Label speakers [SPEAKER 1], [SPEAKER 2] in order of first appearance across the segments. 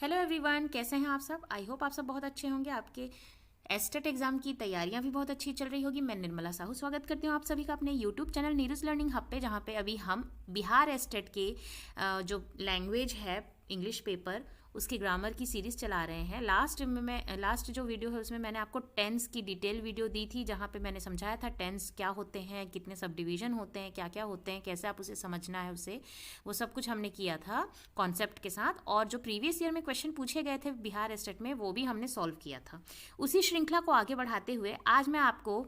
[SPEAKER 1] Hello everyone, कैसे हैं आप सब। आई होप आप सब बहुत अच्छे होंगे। आपके एस्टेट एग्जाम की तैयारियां भी बहुत अच्छी चल रही होगी। मैं निर्मला साहू स्वागत करती हूँ आप सभी का अपने YouTube channel Neeraj learning hub पे, जहाँ पे अभी हम बिहार एस्टेट के जो लैंग्वेज है इंग्लिश पेपर, उसकी ग्रामर की सीरीज़ चला रहे हैं। लास्ट जो वीडियो है उसमें मैंने आपको टेंस की डिटेल वीडियो दी थी, जहाँ पे मैंने समझाया था टेंस क्या होते हैं, कितने सब डिवीज़न होते हैं, क्या क्या होते हैं, कैसे आप उसे समझना है उसे, वो सब कुछ हमने किया था कॉन्सेप्ट के साथ। और जो प्रीवियस ईयर में क्वेश्चन पूछे गए थे बिहार एस्टेट में, वो भी हमने सॉल्व किया था। उसी श्रृंखला को आगे बढ़ाते हुए आज मैं आपको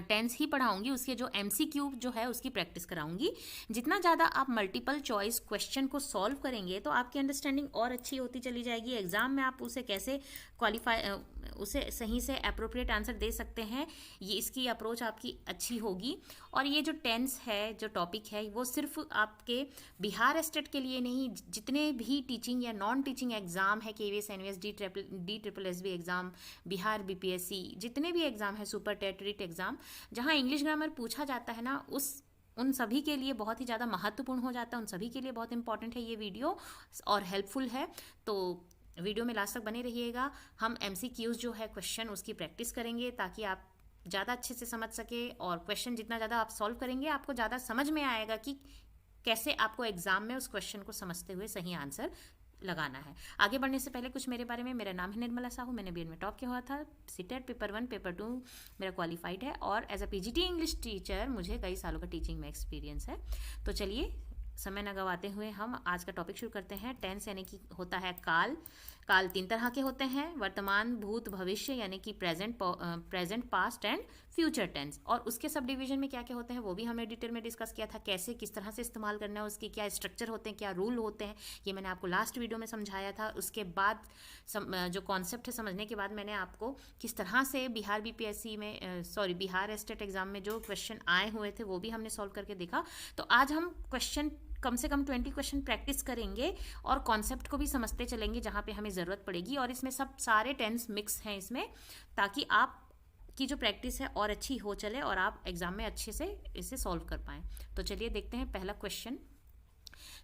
[SPEAKER 1] टेंस ही पढ़ाऊंगी। उसके जो MCQ जो है उसकी प्रैक्टिस कराऊंगी। जितना ज़्यादा आप मल्टीपल चॉइस क्वेश्चन को सॉल्व करेंगे तो आपकी अंडरस्टैंडिंग और अच्छी होती चली जाएगी। एग्जाम में आप उसे कैसे उसे सही से अप्रोप्रिएट आंसर दे सकते हैं, ये इसकी अप्रोच आपकी अच्छी होगी। और ये जो टेंस है, जो टॉपिक है, वो सिर्फ आपके बिहार एस्टेट के लिए नहीं, जितने भी टीचिंग या नॉन टीचिंग एग्जाम है, KVS NVS DSSB exam, Bihar BPSC, जितने भी एग्जाम है, सुपर टेट एग्जाम, जहाँ इंग्लिश ग्रामर पूछा जाता है ना, उन सभी के लिए बहुत ही ज़्यादा महत्वपूर्ण हो जाता है। उन सभी के लिए बहुत इंपॉर्टेंट है ये वीडियो और हेल्पफुल है। तो वीडियो में लास्ट तक बने रहिएगा। हम MCQs जो है क्वेश्चन, उसकी प्रैक्टिस करेंगे ताकि आप ज़्यादा अच्छे से समझ सके। और क्वेश्चन जितना ज़्यादा आप सॉल्व करेंगे, आपको ज़्यादा समझ में आएगा कि कैसे आपको एग्जाम में उस क्वेश्चन को समझते हुए सही आंसर लगाना है। आगे बढ़ने से पहले कुछ मेरे बारे में। मेरा नाम है निर्मला साहू। मैंने BEd में टॉप किया हुआ था। सीटेट पेपर 1 पेपर 2 मेरा क्वालिफाइड है, और as a PGT English teacher मुझे कई सालों का टीचिंग में एक्सपीरियंस है। तो चलिए समय न गवाते हुए हम आज का टॉपिक शुरू करते हैं। टेंस यानी कि होता है काल। काल 3 तरह के होते हैं: वर्तमान, भूत, भविष्य, यानी कि present, past and future tense. और उसके सब डिवीजन में क्या क्या होते हैं वो भी हमने डिटेल में डिस्कस किया था। कैसे, किस तरह से इस्तेमाल करना है, उसके क्या स्ट्रक्चर होते हैं, क्या रूल होते हैं, ये मैंने आपको लास्ट वीडियो में समझाया था। उसके बाद जो कॉन्सेप्ट है समझने के बाद मैंने आपको किस तरह से बिहार BPSC में बिहार एस्टेट एग्जाम में जो क्वेश्चन आए हुए थे वो भी हमने सॉल्व करके देखा। तो आज हम क्वेश्चन कम से कम 20 क्वेश्चन प्रैक्टिस करेंगे और कॉन्सेप्ट को भी समझते चलेंगे जहाँ पे हमें ज़रूरत पड़ेगी। और इसमें सब सारे टेंस मिक्स हैं इसमें, ताकि आप की जो प्रैक्टिस है और अच्छी हो चले और आप एग्जाम में अच्छे से इसे सॉल्व कर पाएँ। तो चलिए देखते हैं पहला question.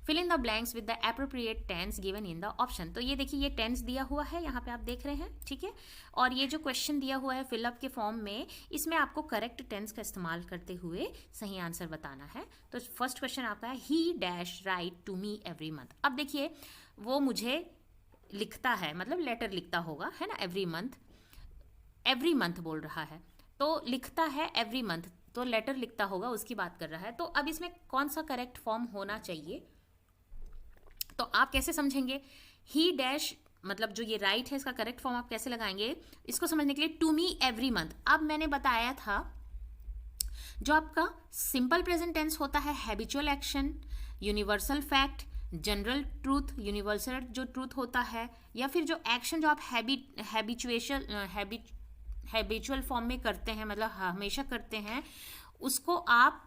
[SPEAKER 1] Fill in the blanks with the appropriate tense given in the option. तो ये देखिए, ये टेंस दिया हुआ है, यहाँ पे आप देख रहे हैं, ठीक है। और ये जो क्वेश्चन दिया हुआ है फिलअप के फॉर्म में, इसमें आपको करेक्ट टेंस का इस्तेमाल करते हुए सही आंसर बताना है। तो फर्स्ट क्वेश्चन आपका है, he dash write to me every month. अब देखिए, वो मुझे लिखता है, मतलब लेटर लिखता होगा, है ना। एवरी मंथ बोल रहा है, तो लिखता है एवरी मंथ, तो लेटर लिखता होगा, उसकी बात कर रहा है। तो अब इसमें कौन सा करेक्ट फॉर्म होना चाहिए, तो आप कैसे समझेंगे? ही डैश, मतलब जो ये राइट है, इसका करेक्ट फॉर्म आप कैसे लगाएंगे इसको समझने के लिए? To me every month. अब मैंने बताया था, जो आपका सिंपल प्रेजेंट टेंस होता है, habitual action, universal fact, general truth, universal जो ट्रूथ होता है, या फिर जो एक्शन जो आप हैबिचुअल फॉर्म में करते हैं, मतलब हमेशा करते हैं, उसको आप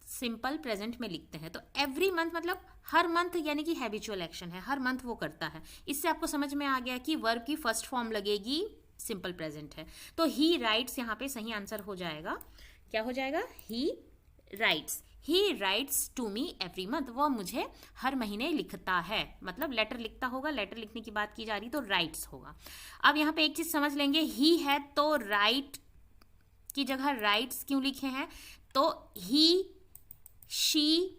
[SPEAKER 1] सिंपल प्रेजेंट में लिखते हैं। तो एवरी मंथ मतलब हर मंथ, यानी कि हैबिचुअल एक्शन है, हर मंथ वो करता है। इससे आपको समझ में आ गया कि वर्ब की फर्स्ट फॉर्म लगेगी, सिंपल प्रेजेंट है। तो ही राइट्स यहाँ पे सही आंसर हो जाएगा। क्या हो जाएगा? He writes to me every month. वो मुझे हर महीने लिखता है, मतलब लेटर लिखता होगा। लेटर लिखने की बात की जा रही तो राइट्स होगा। अब यहाँ पे एक चीज समझ लेंगे, ही है तो राइट की जगह राइट्स क्यों लिखे हैं? तो ही, शी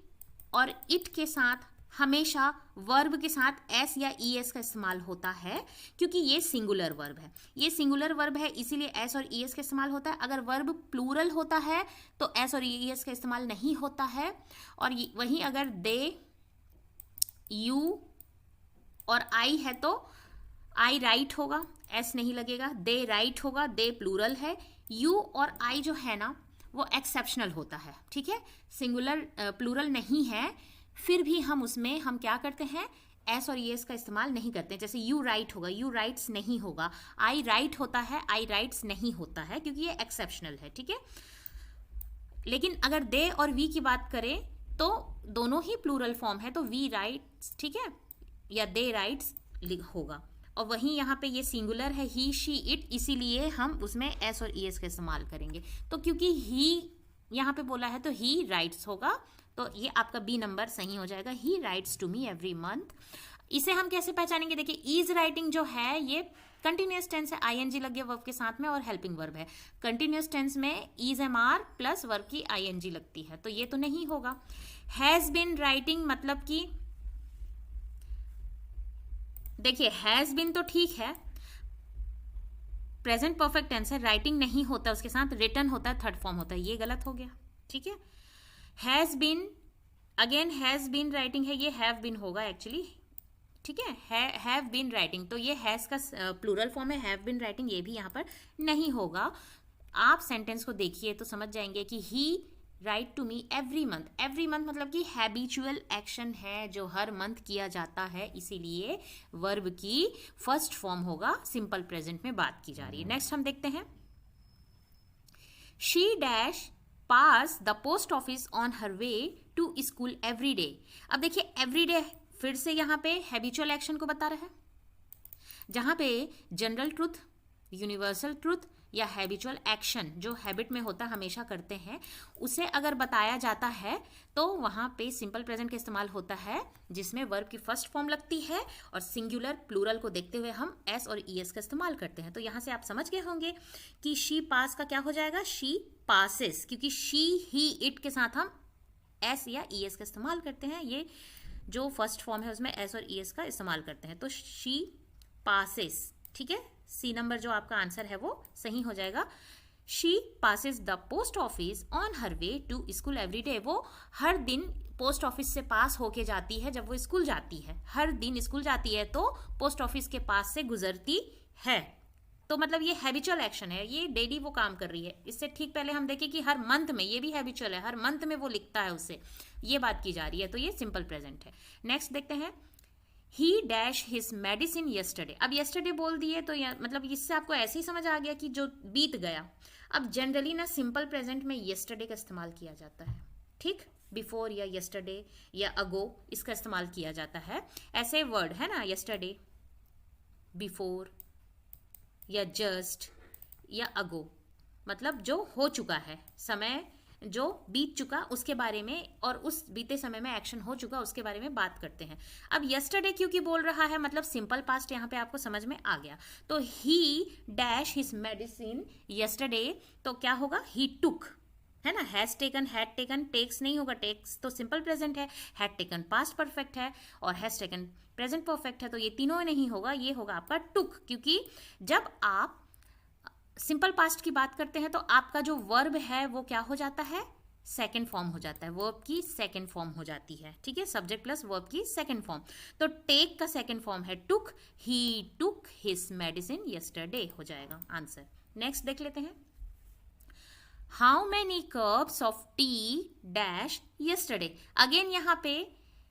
[SPEAKER 1] और इट के साथ हमेशा वर्ब के साथ एस या ES का इस्तेमाल होता है, क्योंकि ये सिंगुलर वर्ब है। ये सिंगुलर वर्ब है, इसीलिए एस और ES का इस्तेमाल होता है। अगर वर्ब प्लूरल होता है तो एस और ES का इस्तेमाल नहीं होता है। और वहीं अगर दे, यू और आई है तो आई राइट होगा, एस नहीं लगेगा। दे राइट होगा, दे प्लूरल है। यू और आई जो है ना, वो एक्सेप्शनल होता है, ठीक है। सिंगुलर प्लूरल नहीं है, फिर भी हम उसमें क्या करते हैं? एस और ES का इस्तेमाल नहीं करते हैं। जैसे यू राइट होगा, यू राइट्स नहीं होगा। आई राइट होता है, आई राइट्स नहीं होता है, क्योंकि ये एक्सेप्शनल है, ठीक है। लेकिन अगर दे और वी की बात करें तो दोनों ही प्लूरल फॉर्म है, तो वी राइट्स, ठीक है, या दे राइट्स होगा। और वहीं यहाँ पे ये सिंगुलर है, ही, शी, इट, इसीलिए हम उसमें एस और ES का इस्तेमाल करेंगे। तो क्योंकि ही यहाँ पे बोला है तो ही राइट्स होगा, तो ये आपका B नंबर सही हो जाएगा। He writes to me every month. इसे हम कैसे पहचानेंगे? देखिए, इज राइटिंग जो है ये कंटिन्यूअस टेंस है, आईएनजी लग गया वर्ब के साथ में और हेल्पिंग वर्ब है। कंटिन्यूअस टेंस में is am are plus verb की आईएनजी लगती है, तो ये तो नहीं होगा। हैज बीन राइटिंग मतलब कि देखिए, हैज बीन तो ठीक है, प्रेजेंट परफेक्ट टेंस है, राइटिंग नहीं होता उसके साथ, रिटर्न होता है, थर्ड फॉर्म होता है, ये गलत हो गया। ठीक है, has been, again has been writing है, ये हैव बीन होगा एक्चुअली। ठीक है, हैव बीन राइटिंग, तो ये हैज का प्लूरल फॉर्म है, हैव बीन राइटिंग ये भी यहाँ पर नहीं होगा। आप सेंटेंस को देखिए तो समझ जाएंगे कि he write to me every month. Every month मतलब कि हैबिचुअल एक्शन है जो हर मंथ किया जाता है, इसीलिए वर्ब की फर्स्ट फॉर्म होगा, सिंपल प्रेजेंट में बात की जा रही है। नेक्स्ट हम देखते हैं, she dash pass the post office on her way to school every day. अब देखिए, एवरी डे फिर से यहाँ पे हैबिचुअल एक्शन को बता रहा है, जहां पे जनरल ट्रूथ, यूनिवर्सल ट्रूथ या हैबिचुअल एक्शन जो हैबिट में होता हमेशा करते हैं, उसे अगर बताया जाता है तो वहां पे सिंपल प्रेजेंट का इस्तेमाल होता है, जिसमें वर्ब की फर्स्ट फॉर्म लगती है और सिंगुलर प्लूरल को देखते हुए हम एस और ईएस का इस्तेमाल करते हैं। तो यहां से आप समझ गए होंगे कि शी पास का क्या हो जाएगा, शी पासेस, क्योंकि शी ही इट के साथ हम एस या ईएस का इस्तेमाल करते हैं, ये जो फर्स्ट फॉर्म है उसमें एस और ईएस का इस्तेमाल करते हैं, तो शी पासेस। ठीक है, सी नंबर जो आपका आंसर है वो सही हो जाएगा। She passes the post office on her way to school every day. वो हर दिन पोस्ट ऑफिस से पास होके जाती है जब वो स्कूल जाती है, हर दिन स्कूल जाती है तो पोस्ट ऑफिस के पास से गुजरती है, तो मतलब ये हैबिचुअल एक्शन है, ये डेली वो काम कर रही है। इससे ठीक पहले हम देखें कि हर मंथ में, ये भी हैबिचुअल है, हर मंथ में वो लिखता है उसे, ये बात की जा रही है, तो ये सिंपल प्रेजेंट है। नेक्स्ट देखते हैं, ही डैश हिज मेडिसिन यस्टरडे। अब यस्टरडे बोल दिए तो मतलब इससे आपको ऐसे ही समझ आ गया कि जो बीत गया। अब जनरली ना सिंपल प्रेजेंट में यस्टरडे का इस्तेमाल किया जाता है, ठीक, बिफोर या यस्टरडे या अगो इसका इस्तेमाल किया जाता है। ऐसे वर्ड है ना, यस्टरडे, बिफोर या जस्ट या अगो, मतलब जो हो चुका है, समय जो बीत चुका उसके बारे में, और उस बीते समय में एक्शन हो चुका उसके बारे में बात करते हैं। अब यस्टरडे क्योंकि बोल रहा है मतलब सिंपल पास्ट यहाँ पे आपको समझ में आ गया। तो he dash his medicine yesterday, तो क्या होगा, ही टुक, है ना, has taken, had taken, takes नहीं होगा, टेक्स तो सिंपल प्रेजेंट है, हैड टेकन पास्ट परफेक्ट है और हैज टेकन प्रेजेंट परफेक्ट है, तो ये तीनों नहीं होगा, ये होगा आपका टुक, क्योंकि जब आप सिंपल पास्ट की बात करते हैं तो आपका जो वर्ब है वो क्या हो जाता है, सेकंड फॉर्म हो जाता है, वर्ब की सेकंड फॉर्म हो जाती है। ठीक है, सब्जेक्ट प्लस वर्ब की सेकंड फॉर्म, तो टेक का सेकंड फॉर्म है टुक, ही टुक हिज मेडिसिन यस्टरडे हो जाएगा आंसर। नेक्स्ट देख लेते हैं, how many cups of T dash yesterday. Again यहाँ पे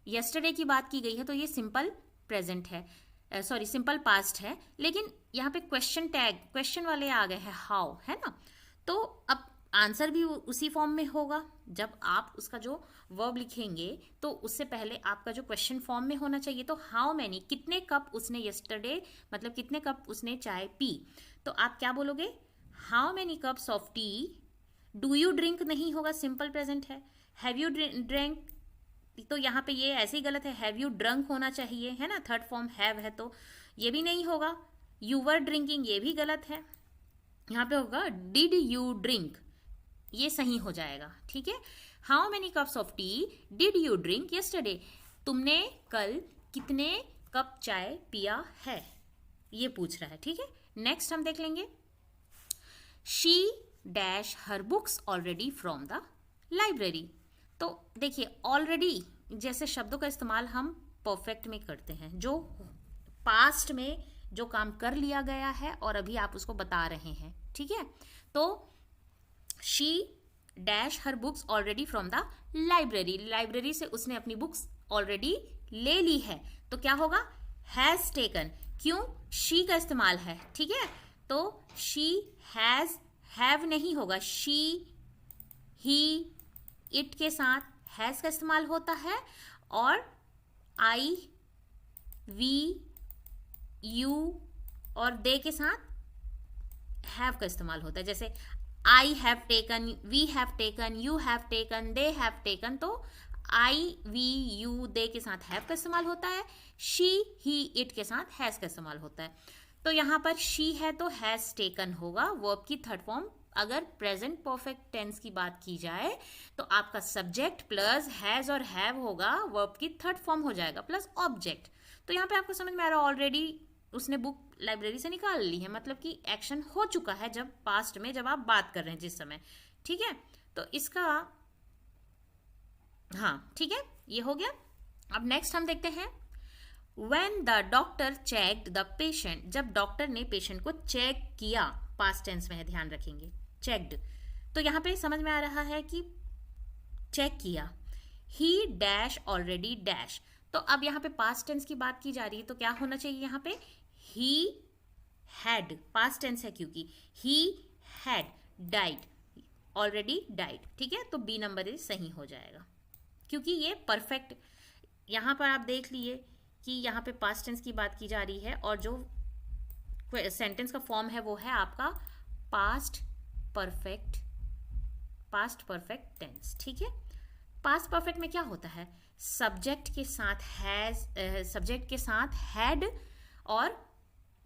[SPEAKER 1] यस्टरडे की बात की गई है तो ये सिंपल प्रेजेंट है, सॉरी सिंपल पास्ट है, लेकिन यहाँ पे क्वेश्चन टैग, क्वेश्चन वाले आ गए हैं, हाउ, है ना, तो अब आंसर भी उसी फॉर्म में होगा। जब आप उसका जो वर्ब लिखेंगे तो उससे पहले आपका जो क्वेश्चन फॉर्म में होना चाहिए। तो हाउ मैनी, कितने कप उसने यस्टरडे, मतलब कितने कप उसने चाय पी, तो आप क्या बोलोगे, how many cups of T. Do you drink नहीं होगा, सिंपल प्रेजेंट है। हैव यू ड्रिंक, तो यहाँ पे ये ऐसे ही गलत है, हैव यू ड्रंक होना चाहिए, है ना, थर्ड फॉर्म हैव है तो ये भी नहीं होगा। यू वर ड्रिंकिंग, ये भी गलत है, यहाँ पे होगा डिड यू ड्रिंक, ये सही हो जाएगा। ठीक है, how many cups of T did you drink yesterday, तुमने कल कितने कप चाय पिया है, ये पूछ रहा है। ठीक है, नेक्स्ट हम देख लेंगे, she dash her books already from the library. तो देखिए, ऑलरेडी जैसे शब्दों का इस्तेमाल हम परफेक्ट में करते हैं, जो पास्ट में जो काम कर लिया गया है और अभी आप उसको बता रहे हैं। ठीक है, तो she dash her books already from the library, library से उसने अपनी बुक्स ऑलरेडी ले ली है, तो क्या होगा, हैज टेकन, क्यों, शी का इस्तेमाल है। ठीक है, तो शी हैज, हैव नहीं होगा, शी ही इट के साथ हैज का इस्तेमाल होता है और आई वी यू और दे के साथ हैव का इस्तेमाल होता है। जैसे I have taken, we have taken, you have taken, they have taken, तो आई वी यू दे के साथ हैव का इस्तेमाल होता है, शी ही इट के साथ हैज का इस्तेमाल होता है। तो यहाँ पर शी है तो हैज टेकन होगा, वर्ब की थर्ड फॉर्म। अगर प्रेजेंट परफेक्ट टेंस की बात की जाए तो आपका सब्जेक्ट प्लस हैज और हैव होगा, वर्ब की थर्ड फॉर्म हो जाएगा, प्लस ऑब्जेक्ट। तो यहाँ पे आपको समझ में आ रहा है, ऑलरेडी उसने बुक लाइब्रेरी से निकाल ली है, मतलब कि एक्शन हो चुका है जब पास्ट में, जब आप बात कर रहे हैं जिस समय। ठीक है, तो इसका हाँ ठीक है, ये हो गया। अब नेक्स्ट हम देखते हैं, When the doctor checked the patient, जब डॉक्टर ने पेशेंट को चेक किया, पास्ट टेंस में है, ध्यान रखेंगे, चेक्ड। तो यहाँ पे समझ में आ रहा है कि चेक किया, he डैश ऑलरेडी डैश। तो अब यहाँ पे पास्ट टेंस की बात की जा रही है तो क्या होना चाहिए यहाँ पे, he had, पास्ट टेंस है क्योंकि, he had died, already died. ठीक है, तो बी नंबर इज सही हो जाएगा क्योंकि ये परफेक्ट, यहाँ पर आप देख लिए कि यहाँ पे पास्ट टेंस की बात की जा रही है और जो सेंटेंस का फॉर्म है वो है आपका पास्ट परफेक्ट टेंस। ठीक है, पास्ट परफेक्ट में क्या होता है, सब्जेक्ट के साथ हैज, सब्जेक्ट के साथ हैड और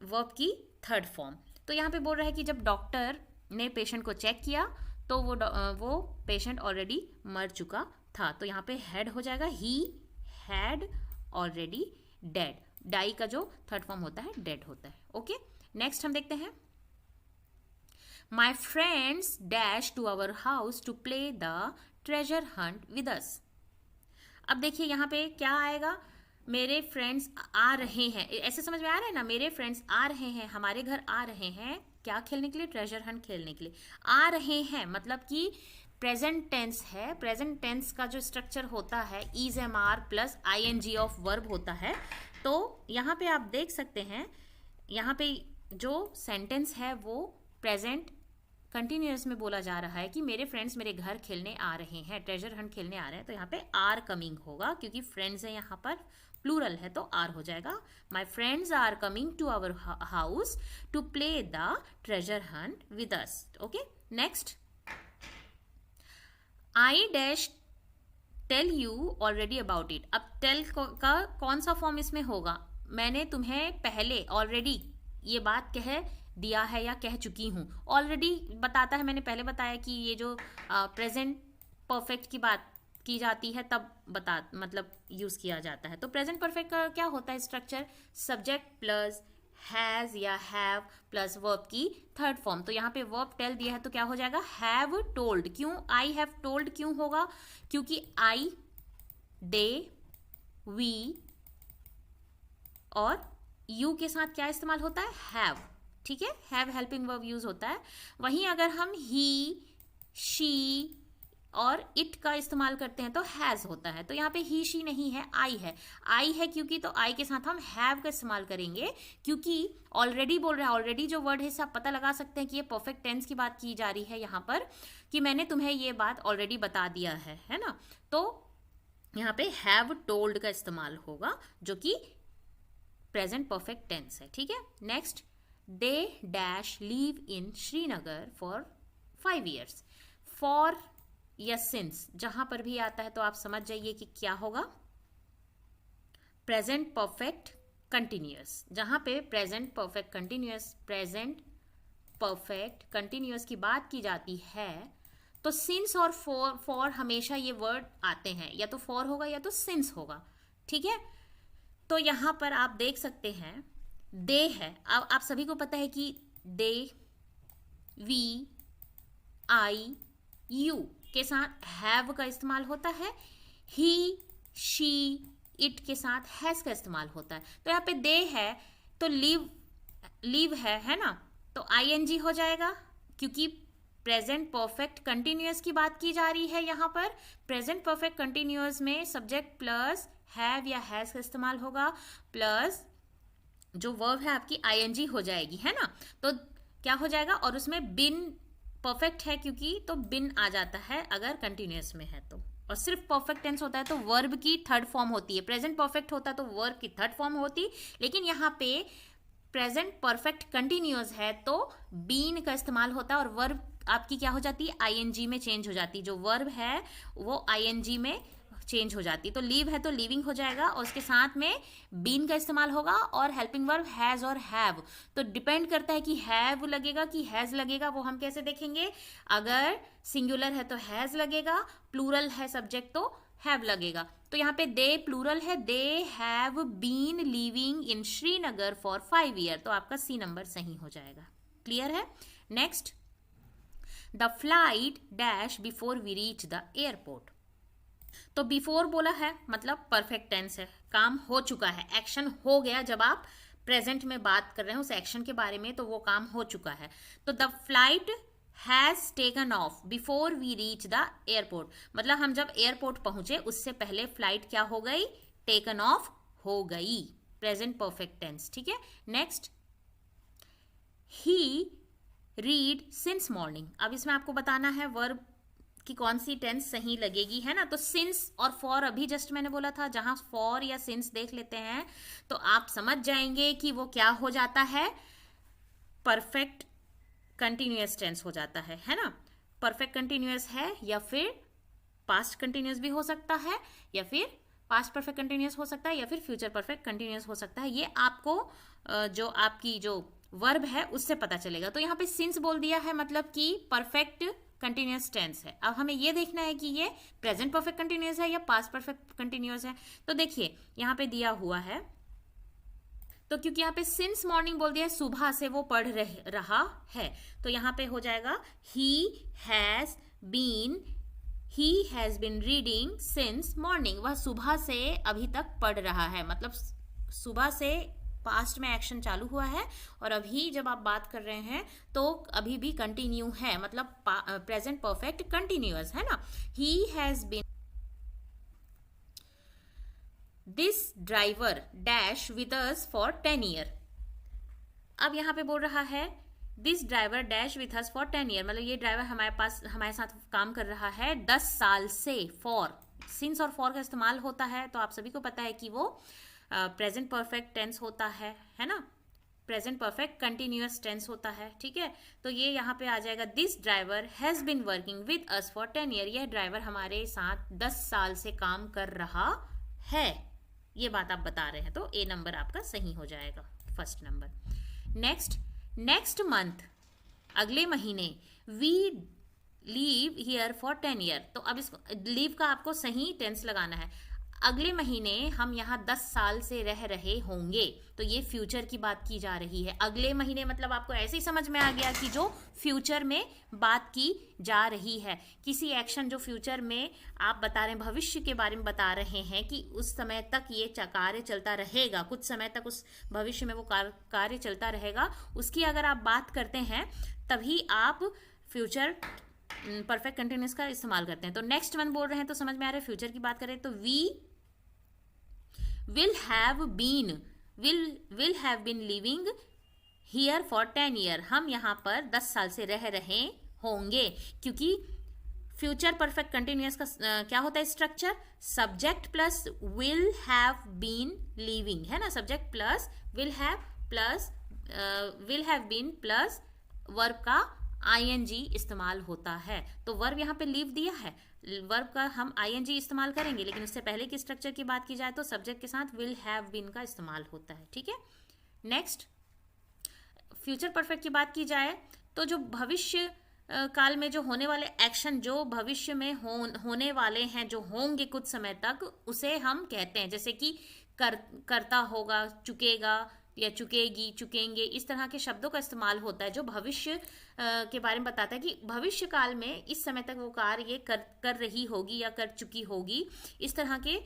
[SPEAKER 1] वर्ब की थर्ड फॉर्म। तो यहाँ पे बोल रहा है कि जब डॉक्टर ने पेशेंट को चेक किया तो वो पेशेंट ऑलरेडी मर चुका था, तो यहाँ पे हैड हो जाएगा, he had already dead. Die का जो थर्ड फॉर्म होता है डेड होता है। ओके, नेक्स्ट हम देखते हैं, my friends dash to our house to play the treasure hunt with us. अब देखिए यहाँ पे क्या आएगा, मेरे फ्रेंड्स आ रहे हैं, ऐसे समझ में आ रहा है ना, मेरे फ्रेंड्स आ रहे हैं, हमारे घर आ रहे हैं, क्या खेलने के लिए, ट्रेजर हंट खेलने के लिए। आ रहे हैं मतलब कि प्रेजेंट टेंस है, प्रेजेंट टेंस का जो स्ट्रक्चर होता है is am are plus I N G of verb होता है। तो यहाँ पे आप देख सकते हैं, यहाँ पे जो सेंटेंस है वो प्रेजेंट कंटिन्यूअस में बोला जा रहा है कि मेरे फ्रेंड्स मेरे घर खेलने आ रहे हैं, ट्रेजर हंट खेलने आ रहे हैं। तो यहाँ पे आर कमिंग होगा क्योंकि फ्रेंड्स है, यहाँ पर प्लूरल है तो आर हो जाएगा। My friends are coming to our house to play the treasure hunt with us. Okay, next, I dash tell you already about it. अब टेल का कौन सा फॉर्म इसमें होगा, मैंने तुम्हें पहले ऑलरेडी ये बात कह दिया है या कह चुकी हूँ। ऑलरेडी बताता है, मैंने पहले बताया कि ये जो प्रेजेंट परफेक्ट की बात की जाती है तब मतलब यूज किया जाता है। तो प्रेजेंट परफेक्ट का क्या होता है स्ट्रक्चर, सब्जेक्ट प्लस हैज या हैव प्लस वर्ब की थर्ड फॉर्म। तो यहाँ पे वर्ब टेल दिया है तो क्या हो जाएगा, हैव टोल्ड। क्यों आई हैव टोल्ड क्यों होगा, क्योंकि आई, दे, वी और यू के साथ क्या इस्तेमाल होता है, हैव। ठीक है, हैव हेल्पिंग वर्ब यूज होता है। वहीं अगर हम ही, शी और इट का इस्तेमाल करते हैं तो हैज होता है। तो यहाँ पे ही शी नहीं है, आई है। आई है क्योंकि, तो आई के साथ हम हैव का इस्तेमाल करेंगे क्योंकि ऑलरेडी बोल रहा है। ऑलरेडी जो वर्ड है इससे आप पता लगा सकते हैं कि ये परफेक्ट टेंस की बात की जा रही है यहाँ पर, कि मैंने तुम्हें ये बात ऑलरेडी बता दिया है ना। तो यहाँ पे हैव टोल्ड का इस्तेमाल होगा जो कि प्रेजेंट परफेक्ट टेंस है। ठीक है, next, they dash leave in Srinagar for 5 years। For या सिंस जहां पर भी आता है तो आप समझ जाइए कि क्या होगा, प्रेजेंट परफेक्ट कंटिन्यूअस। जहां पे प्रेजेंट परफेक्ट कंटिन्यूअस की बात की जाती है तो सिंस और फॉर हमेशा ये वर्ड आते हैं, या तो फॉर होगा या तो सिंस होगा। ठीक है, तो यहां पर आप देख सकते हैं दे है। अब आप सभी को पता है कि दे, वी, आई, यू के साथ हैव का इस्तेमाल होता है, ही, शी, इट के साथ हैज का इस्तेमाल होता है। तो यहाँ पे दे है तो लीव है ना, तो आईएनजी हो जाएगा क्योंकि प्रेजेंट परफेक्ट कंटिन्यूअस की बात की जा रही है। यहाँ पर प्रेजेंट परफेक्ट कंटिन्यूअस में सब्जेक्ट प्लस हैव या हैज का इस्तेमाल होगा, प्लस जो वर्ब है आपकी आईएनजी हो जाएगी, है ना। तो क्या हो जाएगा, और उसमें बिन परफेक्ट है क्योंकि, तो बिन आ जाता है अगर कंटिन्यूअस में है तो। और सिर्फ परफेक्ट टेंस होता है तो वर्ब की थर्ड फॉर्म होती है। प्रेजेंट परफेक्ट होता है तो वर्ब की थर्ड फॉर्म होती, लेकिन यहाँ पे प्रेजेंट परफेक्ट कंटिन्यूअस है तो बीन का इस्तेमाल होता है और वर्ब आपकी क्या हो जाती है, आईएनजी में चेंज हो जाती है। जो वर्ब है वो आईएनजी में चेंज हो जाती है। तो लीव है तो लिविंग हो जाएगा और उसके साथ में बीन का इस्तेमाल होगा और हेल्पिंग वर्ब हैज और हैव। तो डिपेंड करता है कि हैव लगेगा कि हैज लगेगा, वो हम कैसे देखेंगे। अगर सिंगुलर है तो हैज लगेगा, प्लूरल है सब्जेक्ट तो हैव लगेगा। तो यहाँ पे दे प्लूरल है, they have been living in Srinagar for 5 year. तो आपका सी नंबर सही हो जाएगा। क्लियर है। Next, the flight dash before we reach the airport. तो बिफोर बोला है मतलब परफेक्ट टेंस है, काम हो चुका है, एक्शन हो गया। जब आप प्रेजेंट में बात कर रहे हैं उस एक्शन के बारे में तो वो काम हो चुका है। तो the flight has taken off before we reach the airport, मतलब हम जब एयरपोर्ट पहुंचे उससे पहले फ्लाइट क्या हो गई, टेकन ऑफ हो गई। प्रेजेंट परफेक्ट टेंस, ठीक है। नेक्स्ट, ही रीड सिंस मॉर्निंग। अब इसमें आपको बताना है वर्ब कि कौन सी टेंस सही लगेगी, है ना। तो सिंस और फॉर अभी जस्ट मैंने बोला था, जहां फॉर या सिंस देख लेते हैं तो आप समझ जाएंगे कि वो क्या हो जाता है, परफेक्ट कंटिन्यूअस टेंस हो जाता है ना। परफेक्ट कंटिन्यूअस है या फिर पास्ट कंटिन्यूअस भी हो सकता है, या फिर पास्ट परफेक्ट कंटिन्यूअस हो सकता है, या फिर फ्यूचर परफेक्ट कंटिन्यूअस हो सकता है। ये आपको जो आपकी जो वर्ब है उससे पता चलेगा। तो यहाँ पे सिंस बोल दिया है मतलब कि परफेक्ट कंटिन्यूअस टेंस है। अब हमें ये देखना है कि ये प्रेजेंट परफेक्ट कंटिन्यूअस है या पास्ट परफेक्ट कंटिन्यूअस है। तो देखिए यहाँ पे दिया हुआ है, तो क्योंकि यहाँ पे सिंस मॉर्निंग बोल दिया है, सुबह से वो पढ़ रहा है, तो यहाँ पे हो जाएगा he has been reading since morning. वह सुबह से अभी तक पढ़ रहा है, मतलब सुबह से पास्ट में एक्शन चालू हुआ है और अभी जब आप बात कर रहे हैं तो अभी भी कंटिन्यू है, मतलब प्रेजेंट परफेक्ट कंटिन्यूअस है ना। He has been this driver dash with us for 10 year. अब यहाँ पे बोल रहा है this driver dash with us for 10 year, मतलब ये ड्राइवर हमारे साथ काम कर रहा है 10 साल से। फॉर, सिंस और फॉर का इस्तेमाल होता है तो आप सभी को पता है कि वो प्रेजेंट परफेक्ट टेंस होता है ना। प्रेजेंट परफेक्ट कंटिन्यूअस टेंस होता है, ठीक है। तो ये यहाँ पे आ जाएगा this driver has been working with us for 10 year. यह ड्राइवर हमारे साथ 10 साल से काम कर रहा है, ये बात आप बता रहे हैं। तो ए नंबर आपका सही हो जाएगा, फर्स्ट नंबर। नेक्स्ट मंथ, अगले महीने, we leave here for 10 year. तो अब इसको लीव का आपको सही टेंस लगाना है। अगले महीने हम यहाँ 10 साल से रह रहे होंगे, तो ये फ्यूचर की बात की जा रही है। अगले महीने मतलब आपको ऐसे ही समझ में आ गया कि जो फ्यूचर में बात की जा रही है। किसी एक्शन जो फ्यूचर में आप बता रहे हैं, भविष्य के बारे में बता रहे हैं कि उस समय तक ये कार्य चलता रहेगा, कुछ समय तक उस भविष्य में वो कार्य चलता रहेगा, उसकी अगर आप बात करते हैं तभी आप फ्यूचर परफेक्ट कंटिन्यूअस का इस्तेमाल करते हैं। तो नेक्स्ट वन बोल रहे हैं तो समझ में आ रहा है, फ्यूचर की बात करें तो we will have been living here for 10 year। हम यहाँ पर 10 साल से रह रहे होंगे, क्योंकि फ्यूचर परफेक्ट कंटिन्यूअस का क्या होता है structure, subject plus will have been living, है ना। Subject plus will have been plus verb का ing इस्तेमाल होता है। तो वर्ब यहाँ पे लीव दिया है, वर्ब का हम ing इस्तेमाल करेंगे, लेकिन उससे पहले की स्ट्रक्चर की बात की जाए तो सब्जेक्ट के साथ विल हैव बीन का इस्तेमाल होता है, ठीक है। नेक्स्ट, फ्यूचर परफेक्ट की बात की जाए तो जो भविष्य काल में जो होने वाले एक्शन जो भविष्य में होने वाले हैं, जो होंगे कुछ समय तक, उसे हम कहते हैं, जैसे कि करता होगा, चुकेगा या चुकेगी, चुकेंगे, इस तरह के शब्दों का इस्तेमाल होता है जो भविष्य के बारे में बताता है कि भविष्य काल में इस समय तक वो कार्य ये कर रही होगी या कर चुकी होगी। इस तरह के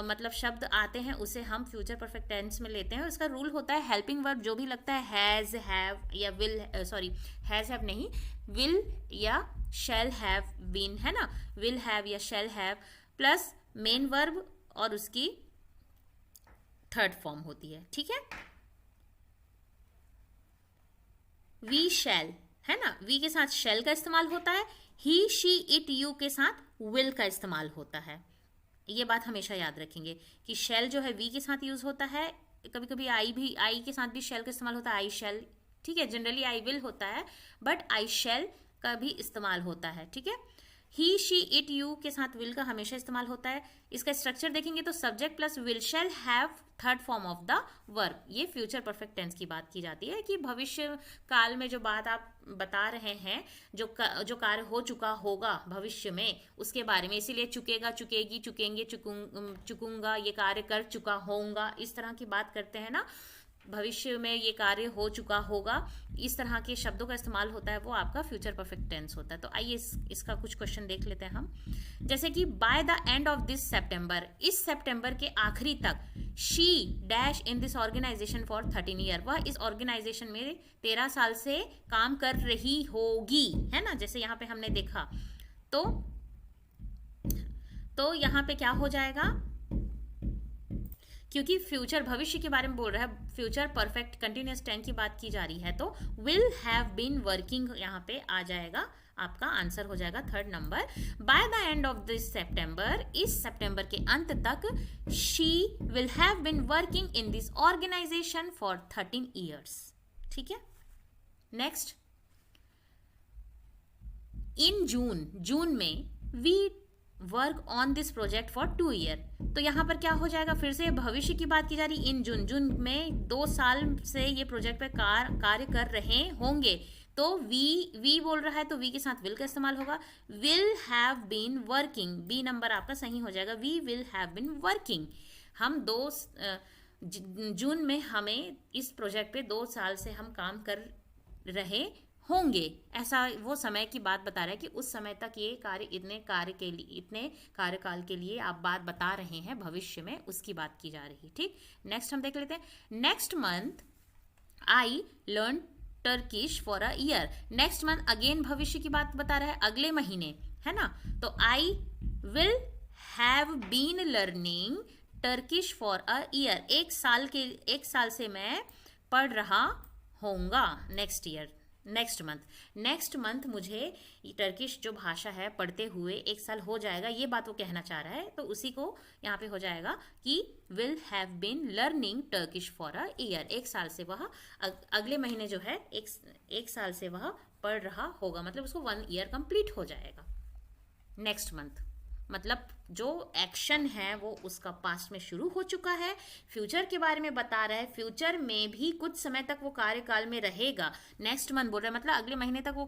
[SPEAKER 1] मतलब शब्द आते हैं, उसे हम फ्यूचर परफेक्ट टेंस में लेते हैं। इसका रूल होता है हेल्पिंग वर्ब जो भी लगता है हैज, हैव या विल, हैज हैव नहीं, विल या शैल हैव बीन, है ना। विल हैव या shall have plus main verb और उसकी थर्ड फॉर्म होती है, ठीक है। वी शैल, है ना, वी के साथ शैल का इस्तेमाल होता है। ही, शी, इट, यू के साथ विल का इस्तेमाल होता है। ये बात हमेशा याद रखेंगे कि शैल जो है वी के साथ यूज होता है, कभी कभी आई के साथ भी शैल का इस्तेमाल होता है, आई शैल, ठीक है। जनरली आई विल होता है, बट आई शैल का भी इस्तेमाल होता है, ठीक है। ही शी इट यू के साथ विल का हमेशा इस्तेमाल होता है। इसका स्ट्रक्चर देखेंगे तो subject plus will shall have third form of the verb. ये फ्यूचर परफेक्ट टेंस की बात की जाती है कि भविष्य काल में जो बात आप बता रहे हैं, जो कार्य हो चुका होगा भविष्य में, उसके बारे में। इसीलिए चुकेगा, चुकेगी, चुकेंगे, चुकूंगा, ये कार्य कर चुका होऊंगा, इस तरह की बात करते हैं ना। भविष्य में ये कार्य हो चुका होगा, इस तरह के शब्दों का इस्तेमाल होता है, वो आपका फ्यूचर परफेक्ट टेंस होता है। तो आइए इसका कुछ क्वेश्चन देख लेते हैं हम। जैसे कि by the end of this September, इस सितंबर के आखिरी तक, she dash in this organisation for 13 year, वह इस ऑर्गेनाइजेशन में 13 साल से काम कर रही होगी, है ना, जैसे यहाँ पे हमने देखा। तो यहाँ पे क्या हो जाएगा, क्योंकि फ्यूचर भविष्य के बारे में बोल रहा है, फ्यूचर परफेक्ट कंटिन्यूअस टेंस की बात की जा रही है, तो विल हैव बीन वर्किंग यहाँ पे आ जाएगा, आपका आंसर हो जाएगा third number. By the end of this September, इस सितंबर के अंत तक, she will have been working in this organisation for 13 years. ठीक है, नेक्स्ट, इन जून में we work on this project for 2 year. तो यहाँ पर क्या हो जाएगा, फिर से भविष्य की बात की जा रही, इन जून में 2 साल से ये प्रोजेक्ट पे कार्य कर रहे होंगे। तो वी बोल रहा है, तो वी के साथ विल का इस्तेमाल होगा। Will have been working, B number आपका सही हो जाएगा। We will have been working, हम जून में हमें इस प्रोजेक्ट पे 2 साल से हम काम कर रहे होंगे, ऐसा वो समय की बात बता रहा है कि उस समय तक ये कार्य, इतने कार्यकाल के लिए आप बात बता रहे हैं भविष्य में, उसकी बात की जा रही। ठीक, नेक्स्ट हम देख लेते हैं। Next month I learn Turkish for a year. Next month again भविष्य की बात बता रहा है, अगले महीने, है ना। तो I will have been learning Turkish for a year, एक साल से मैं पढ़ रहा होऊंगा नेक्स्ट मंथ मुझे टर्किश जो भाषा है पढ़ते हुए 1 साल हो जाएगा, ये बात वो कहना चाह रहा है। तो उसी को यहाँ पे हो जाएगा कि will have been learning Turkish for a year, 1 साल से वह अगले महीने जो है एक साल से वह पढ़ रहा होगा, मतलब उसको 1 ईयर कंप्लीट हो जाएगा। नेक्स्ट मंथ मतलब जो एक्शन है वो उसका पास्ट में शुरू हो चुका है, फ्यूचर के बारे में बता रहा है, फ्यूचर में भी कुछ समय तक वो कार्यकाल में रहेगा। नेक्स्ट मंथ बोल रहा है, मतलब अगले महीने तक वो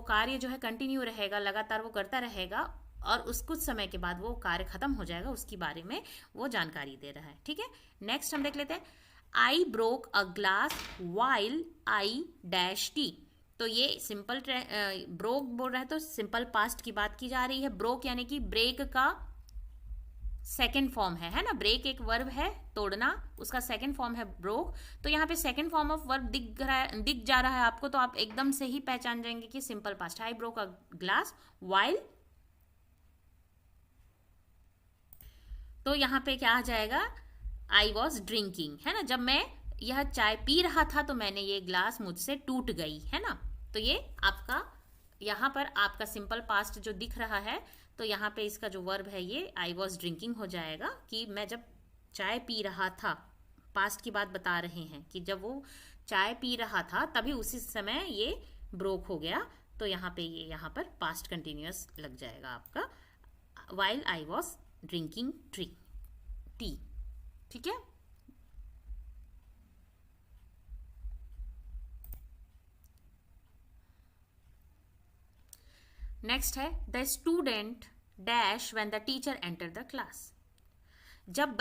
[SPEAKER 1] कार्य जो है कंटिन्यू रहेगा, लगातार वो करता रहेगा, और उस कुछ समय के बाद वो कार्य खत्म हो जाएगा, उसके बारे में वो जानकारी दे रहा है। ठीक है, नेक्स्ट हम देख लेते हैं। I broke a glass while I dash T. तो ये सिंपल ब्रोक बोल रहा है, तो सिंपल पास्ट की बात की जा रही है। ब्रोक यानी कि ब्रेक का सेकंड फॉर्म है ना, ब्रेक एक वर्ब है, तोड़ना, उसका सेकंड फॉर्म है ब्रोक। तो यहाँ पे सेकंड फॉर्म ऑफ वर्ब दिख जा रहा है आपको, तो आप एकदम से ही पहचान जाएंगे कि simple past. I broke a glass while, तो यहाँ पे क्या आ जाएगा, आई वॉज ड्रिंकिंग, है ना, जब मैं यह चाय पी रहा था तो मैंने ये ग्लास मुझसे टूट गई, है ना। तो ये आपका यहाँ पर आपका सिंपल पास्ट जो दिख रहा है, तो यहाँ पे इसका जो वर्ब है ये आई वॉज ड्रिंकिंग हो जाएगा, कि मैं जब चाय पी रहा था, पास्ट की बात बता रहे हैं कि जब वो चाय पी रहा था तभी उसी समय ये ब्रोक हो गया। तो यहाँ पे ये यहाँ पर पास्ट कंटिन्यूअस लग जाएगा आपका, while I was drinking tea. ठीक है, नेक्स्ट है the student dash when the teacher enter the class. जब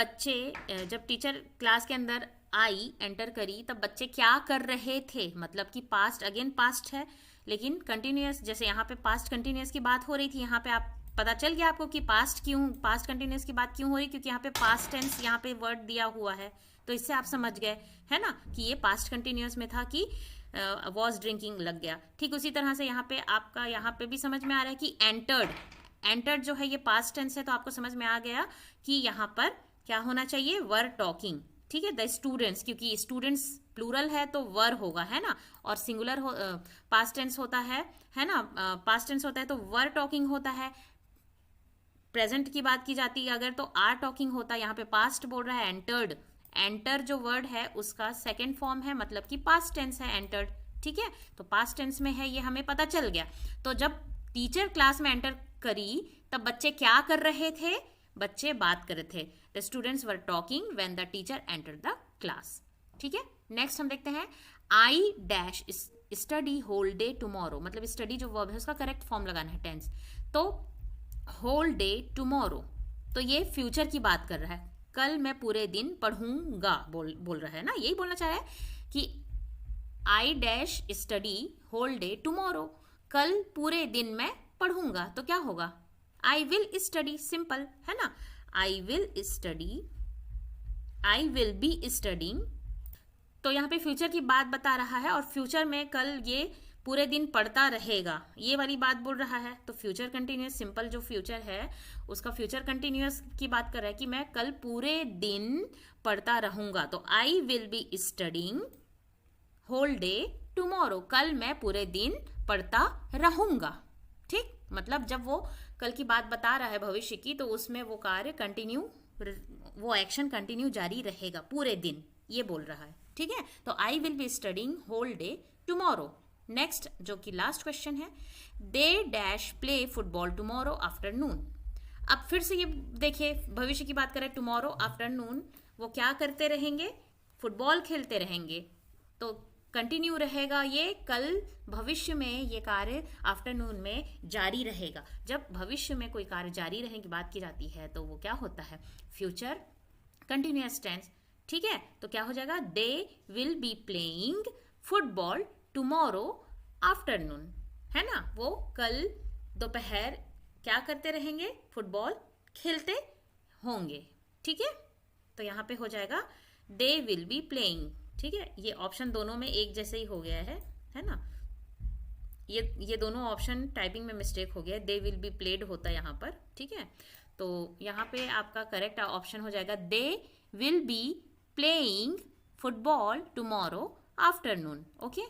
[SPEAKER 1] टीचर क्लास के अंदर आई, एंटर करी, तब बच्चे क्या कर रहे थे, मतलब कि पास्ट, अगेन पास्ट है लेकिन कंटिन्यूअस, जैसे यहाँ पे पास्ट कंटिन्यूअस की बात हो रही थी, यहाँ पे आप पता चल गया आपको कि पास्ट कंटिन्यूअस की बात क्यों हो रही, क्योंकि यहाँ पे पास्ट टेंस यहाँ पे वर्ड दिया हुआ है, तो इससे आप समझ गए, है ना, कि ये पास्ट कंटिन्यूअस में था कि वॉज ड्रिंकिंग लग गया। ठीक उसी तरह से यहाँ पे आपका यहाँ पे भी समझ में आ रहा है कि एंटर्ड जो है ये पास्ट टेंस है, तो आपको समझ में आ गया कि यहाँ पर क्या होना चाहिए, वर टॉकिंग। ठीक है, द स्टूडेंट्स, क्योंकि स्टूडेंट्स प्लूरल है तो वर होगा, है ना, और सिंगुलर पास्ट टेंस होता है ना, पास्ट टेंस होता है तो वर टॉकिंग होता है। प्रेजेंट की बात की जाती है अगर, तो आर टॉकिंग होता है। यहाँ पे पास्ट बोल रहा है, एंटर जो वर्ड है उसका सेकेंड फॉर्म है, मतलब कि पास्ट टेंस है एंटर्ड। ठीक है, तो पास्ट टेंस में है, ये हमें पता चल गया। तो जब टीचर क्लास में एंटर करी तब बच्चे क्या कर रहे थे? बच्चे बात कर रहे थे। The students were talking when the teacher enter the class. ठीक है, नेक्स्ट हम देखते हैं I dash study whole day tomorrow, मतलब स्टडी जो वर्ब है उसका करेक्ट फॉर्म लगाना है टेंस। तो होल डे टुमारो, तो ये फ्यूचर की बात कर रहा है, कल मैं पूरे दिन पढ़ूंगा बोल रहा है ना, यही बोलना चाह रहा है कि I dash study whole day tomorrow, कल पूरे दिन मैं पढ़ूंगा। तो क्या होगा? आई विल स्टडी, सिंपल है ना। I will study, I will be studying. तो यहाँ पे फ्यूचर की बात बता रहा है और फ्यूचर में कल ये पूरे दिन पढ़ता रहेगा, ये वाली बात बोल रहा है। तो फ्यूचर कंटिन्यूअस, सिंपल जो फ्यूचर है उसका फ्यूचर कंटिन्यूअस की बात कर रहा है कि मैं कल पूरे दिन पढ़ता रहूंगा। तो I will be studying whole day tomorrow, कल मैं पूरे दिन पढ़ता रहूंगा। ठीक, मतलब जब वो कल की बात बता रहा है भविष्य की, तो उसमें वो कार्य कंटिन्यू, वो एक्शन कंटिन्यू जारी रहेगा पूरे दिन, ये बोल रहा है। ठीक है, तो I will be studying whole day tomorrow. Next जो कि लास्ट क्वेश्चन है, they dash play football tomorrow afternoon. अब फिर से ये देखिए, भविष्य की बात करें, टुमारो आफ्टरनून वो क्या करते रहेंगे? फुटबॉल खेलते रहेंगे। तो कंटिन्यू रहेगा, ये कल भविष्य में ये कार्य आफ्टरनून में जारी रहेगा। जब भविष्य में कोई कार्य जारी रहने की बात की जाती है तो वो क्या होता है? Future continuous tense. ठीक है, तो क्या हो जाएगा? They will be playing football tomorrow afternoon, है ना, वो कल दोपहर क्या करते रहेंगे? फुटबॉल खेलते होंगे। ठीक है, तो यहाँ पे हो जाएगा दे विल बी प्लेइंग। ठीक है, ये ऑप्शन दोनों में एक जैसे ही हो गया है ना, ये दोनों ऑप्शन टाइपिंग में मिस्टेक हो गया, दे विल बी प्लेड होता है यहाँ पर। ठीक है, तो यहाँ पे आपका करेक्ट ऑप्शन हो जाएगा they will be playing football tomorrow afternoon. Okay,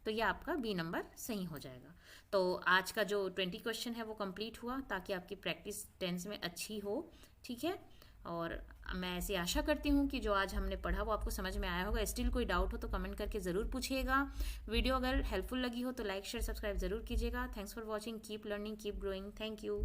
[SPEAKER 1] तो ये आपका बी नंबर सही हो जाएगा। तो आज का जो 20 क्वेश्चन है वो कंप्लीट हुआ, ताकि आपकी प्रैक्टिस टेंस में अच्छी हो। ठीक है, और मैं ऐसी आशा करती हूँ कि जो आज हमने पढ़ा वो आपको समझ में आया होगा। स्टिल कोई डाउट हो तो कमेंट करके ज़रूर पूछिएगा। वीडियो अगर हेल्पफुल लगी हो तो लाइक शेयर सब्सक्राइब ज़रूर कीजिएगा। Thanks for watching, keep learning, keep growing. Thank you.